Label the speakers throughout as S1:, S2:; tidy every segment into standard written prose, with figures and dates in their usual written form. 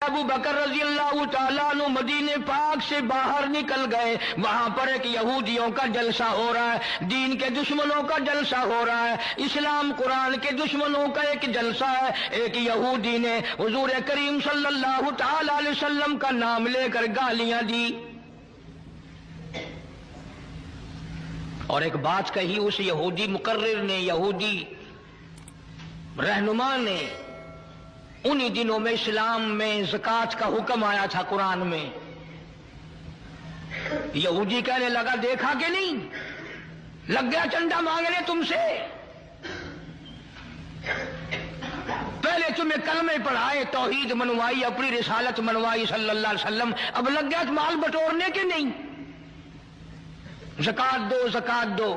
S1: ابو بکر رضی اللہ تعالیٰ عنہ مدینے پاک سے باہر نکل گئے، وہاں پر ایک یہودیوں کا جلسہ ہو رہا ہے، دین کے دشمنوں کا جلسہ ہو رہا ہے، اسلام قرآن کے دشمنوں کا ایک جلسہ ہے۔ ایک یہودی نے حضور کریم صلی اللہ تعالیٰ علیہ وسلم کا نام لے کر گالیاں دی اور ایک بات کہی اس یہودی مقرر نے، یہودی رہنما نے۔ انہی دنوں میں اسلام میں زکوٰۃ کا حکم آیا تھا قرآن میں۔ یہودی کہنے لگا دیکھا کہ نہیں، لگ گیا چندہ مانگنے تم سے، پہلے تمہیں کلمے پڑھائے، توحید منوائی، اپنی رسالت منوائی صلی اللہ علیہ وسلم، اب لگ گیا مال بٹورنے کے نہیں، زکوٰۃ دو زکوٰۃ دو۔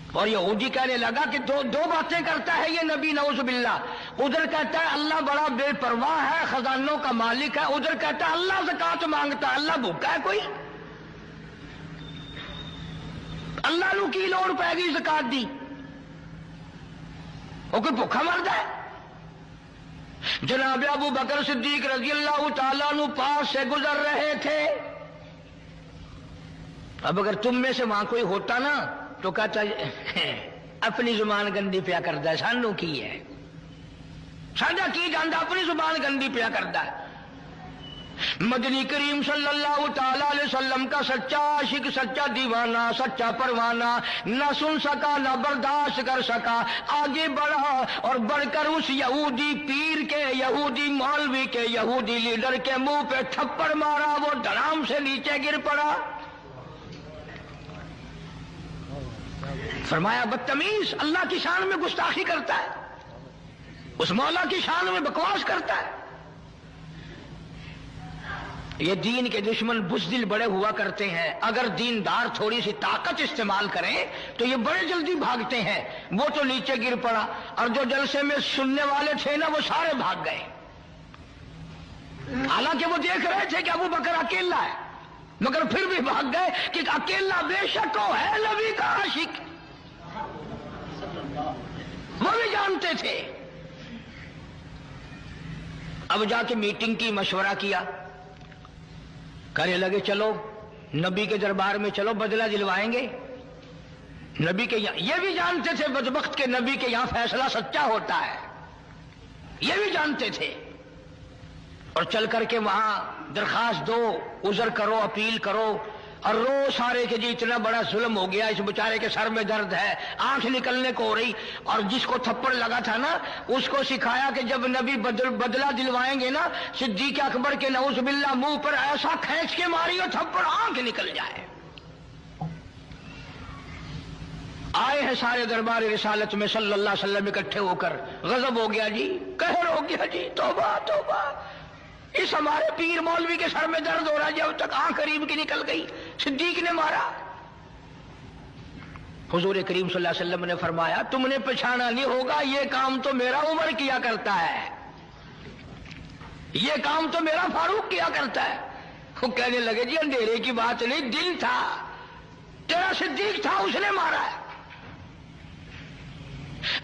S1: اور یہودی کہنے لگا کہ دو باتیں کرتا ہے یہ نبی، نعوذ باللہ۔ ادھر کہتا ہے اللہ بڑا بے پرواہ ہے، خزانوں کا مالک ہے، ادھر کہتا ہے اللہ زکوٰۃ مانگتا ہے، اللہ بھوکا ہے کوئی؟ اللہ نو کی لوڑ پے گی زکوٰۃ دی؟ وہ کوئی بھوکا مرد ہے؟ جناب ابو بکر صدیق رضی اللہ تعالیٰ عنہ پاس سے گزر رہے تھے۔ اب اگر تم میں سے وہاں کوئی ہوتا نا تو کہتا اپنی زبان گندی پیا کرتا ہے، سانو کی ہے، ساڈا کی جاندا، اپنی زبان گندی پیا کرتا ہے۔ مدنی کریم صلی اللہ تعالی علیہ وسلم کا سچا عاشق، سچا دیوانہ، سچا پروانہ نہ سن سکا نہ برداشت کر سکا، آگے بڑھا اور بڑھ کر اس یہودی پیر کے، یہودی مولوی کے، یہودی لیڈر کے منہ پہ تھپڑ مارا، وہ دھڑام سے نیچے گر پڑا۔ فرمایا بدتمیز، اللہ کی شان میں گستاخی کرتا ہے، اس مولا کی شان میں بکواس کرتا ہے۔ یہ دین کے دشمن بزدل بڑے ہوا کرتے ہیں، اگر دیندار تھوڑی سی طاقت استعمال کریں تو یہ بڑے جلدی بھاگتے ہیں۔ وہ تو نیچے گر پڑا اور جو جلسے میں سننے والے تھے نا وہ سارے بھاگ گئے، حالانکہ وہ دیکھ رہے تھے کہ ابو بکر اکیلا ہے، مگر پھر بھی بھاگ گئے کہ اکیلا بے شک وہ ہے نبی کا عاشق، وہ بھی جانتے تھے۔ اب جا کے میٹنگ کی، مشورہ کیا، کہنے لگے چلو نبی کے دربار میں چلو، بدلہ دلوائیں گے نبی کے یہاں۔ یہ بھی جانتے تھے بدبخت کے نبی کے یہاں فیصلہ سچا ہوتا ہے، یہ بھی جانتے تھے۔ اور چل کر کے وہاں درخواست دو، عذر کرو، اپیل کرو اور رو سارے کہ جی اتنا بڑا ظلم ہو گیا، اس بیچارے کے سر میں درد ہے، آنکھ نکلنے کو ہو رہی۔ اور جس کو تھپڑ لگا تھا نا اس کو سکھایا کہ جب نبی بدلہ دلوائیں گے نا صدیق اکبر کے نعوذ باللہ منہ پر ایسا کھینچ کے ماری اور تھپڑ آنکھ نکل جائے۔ آئے ہیں سارے دربار رسالت میں صلی اللہ علیہ وسلم اکٹھے ہو کر، غضب ہو گیا جی، قہر ہو گیا جی، توبہ توبہ، اس ہمارے پیر مولوی کے سر میں درد ہو رہا ہے، جب تک آنکھ قریب کی نکل گئی، صدیق نے مارا۔ حضور کریم صلی اللہ علیہ وسلم نے فرمایا تم نے پہچانا نہیں ہوگا، یہ کام تو میرا عمر کیا کرتا ہے، یہ کام تو میرا فاروق کیا کرتا ہے۔ وہ کہنے لگے جی اندھیرے کی بات نہیں، دن تھا، تیرا صدیق تھا، اس نے مارا ہے۔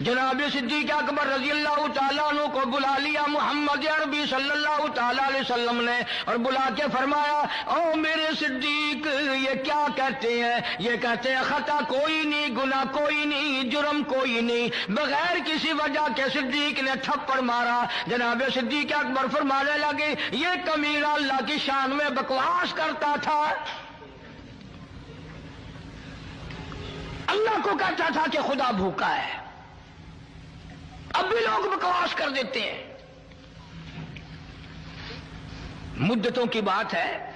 S1: جناب صدیق اکبر رضی اللہ تعالیٰ عنہ کو بلا لیا محمد عربی صلی اللہ تعالیٰ علیہ وسلم نے، اور بلا کے فرمایا او میرے صدیق یہ کیا کہتے ہیں؟ یہ کہتے ہیں خطا کوئی نہیں، گناہ کوئی نہیں، جرم کوئی نہیں، بغیر کسی وجہ کے صدیق نے تھپڑ مارا۔ جناب صدیق اکبر فرمانے لگے یہ کمینہ اللہ کی شان میں بکواس کرتا تھا، اللہ کو کہتا تھا کہ خدا بھوکا ہے، اب بھی لوگ بکواس کر دیتے ہیں۔ مدتوں کی بات ہے،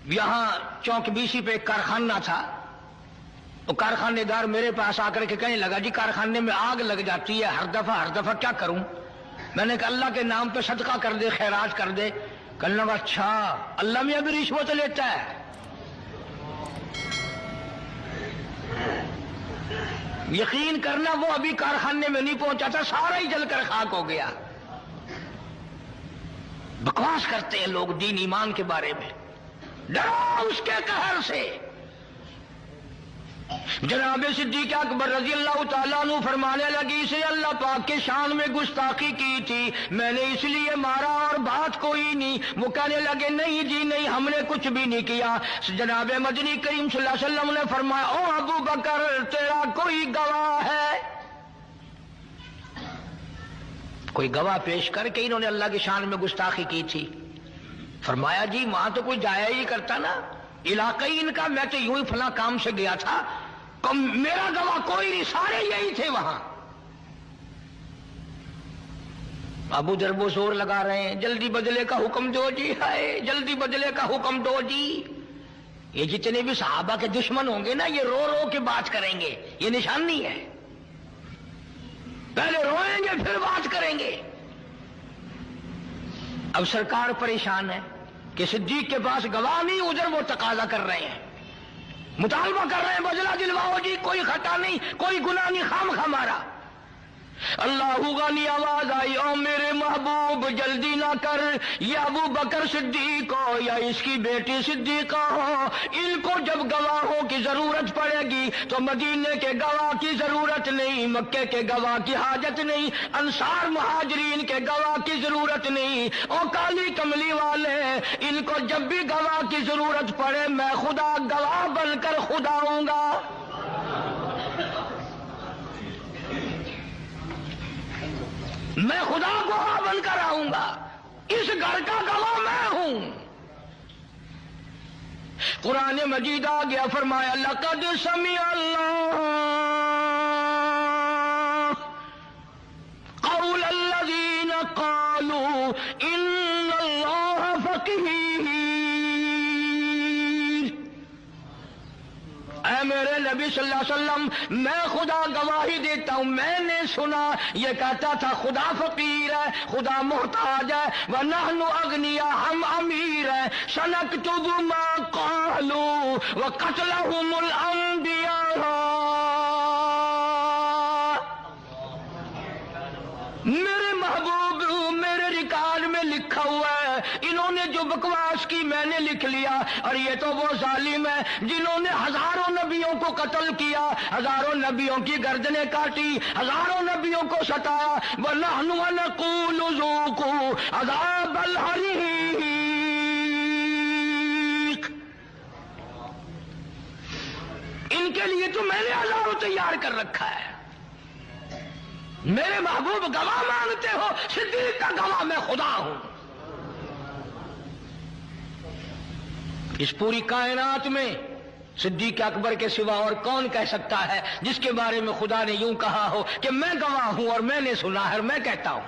S1: یہاں چوک بیسی پہ ایک کارخانہ تھا، تو کارخانے دار میرے پاس آ کر کے کہنے لگا جی کارخانے میں آگ لگ جاتی ہے ہر دفعہ کیا کروں؟ میں نے کہا اللہ کے نام پہ صدقہ کر دے، خیرات کر دے۔ کہنے لگا اچھا اللہ میاں بھی رشوت لیتا ہے؟ یقین کرنا وہ ابھی کارخانے میں نہیں پہنچا تھا، سارا ہی جل کر خاک ہو گیا۔ بکواس کرتے ہیں لوگ دین ایمان کے بارے میں، ڈرو اس کے قہر سے۔ جناب صدیق اکبر رضی اللہ تعالیٰ عنہ فرمانے لگی اسے اللہ پاک کے شان میں گستاخی کی تھی، میں نے اس لیے مارا اور بات کوئی نہیں۔ وہ کہنے لگے نہیں جی نہیں، ہم نے کچھ بھی نہیں کیا۔ جناب مدنی کریم صلی اللہ علیہ وسلم نے فرمایا او ابو بکر تیرا کوئی گواہ ہے؟ کوئی گواہ پیش کر کے انہوں نے اللہ کی شان میں گستاخی کی تھی؟ فرمایا جی وہاں تو کوئی جایا ہی کرتا نا، علاقہ ہی ان کا، میں تو یوں ہی فلاں کام سے گیا تھا، میرا گواہ کوئی نہیں، سارے یہی تھے وہاں۔ ابو ذر وہ زور لگا رہے ہیں جلدی بدلے کا حکم دو جی، ہائے جلدی بدلے کا حکم دو جی۔ یہ جتنے بھی صحابہ کے دشمن ہوں گے نا یہ رو رو کے بات کریں گے، یہ نشانی ہے، پہلے روئیں گے پھر بات کریں گے۔ اب سرکار پریشان ہے کہ صدیق کے پاس گواہ نہیں، ادھر وہ تقاضا کر رہے ہیں، مطالبہ کر رہے ہیں بدلہ دلواؤ جی، کوئی خطا نہیں کوئی گناہ نہیں، خام خمارا۔ اللہ غنی آواز آئی او میرے محبوب جلدی نہ کر، یہ ابو بکر صدیق ہو یا اس کی بیٹی صدیقہ ہو، ان کو جب گواہوں کی ضرورت پڑے گی تو مدینے کے گواہ کی ضرورت نہیں، مکے کے گواہ کی حاجت نہیں، انصار مہاجرین کے گواہ کی ضرورت نہیں، او کالی کملی والے ان کو جب بھی گواہ کی ضرورت پڑے میں خدا گواہ بن کر خدا ہوں گا۔ میں خدا گواہ بن کر آؤں گا، اس گھر کا گواہ میں ہوں۔ قرآن مجید آ گیا، فرمایا لقد سمع اللہ قول الذین قالوا ان اللہ فقیر۔ اے میرے نبی صلی اللہ علیہ وسلم میں خدا گواہی دیتا ہوں، میں نے سنا یہ کہتا تھا خدا فقیر ہے، خدا محتاج ہے، وَنَحْنُ أَغْنِيَاء ہم امیر ہیں، سَنَكْتُبُ مَا قَالُوا وَقَتْلَهُمُ الْأَنْبِيَاءَ۔ میرے محبوب میرے ریکارڈ میں لکھا ہوا ہے، انہوں نے جو بکواس کی میں نے لکھ لیا، اور یہ تو وہ ظالم ہے جنہوں نے ہزاروں نبیوں کو قتل کیا، ہزاروں نبیوں کی گردنیں کاٹی، ہزاروں نبیوں کو ستایا، وَنَحْنُ وَنَقُولُ ذُوقُوا عَذَابَ الْحَرِيقِ۔ ان کے لیے تو میں نے ہزاروں تیار کر رکھا ہے۔ میرے محبوب گواہ مانگتے ہو، صدیق کا گواہ میں خدا ہوں۔ اس پوری کائنات میں صدیق اکبر کے سوا اور کون کہہ سکتا ہے جس کے بارے میں خدا نے یوں کہا ہو کہ میں گواہ ہوں اور میں نے سنا ہے اور میں کہتا ہوں۔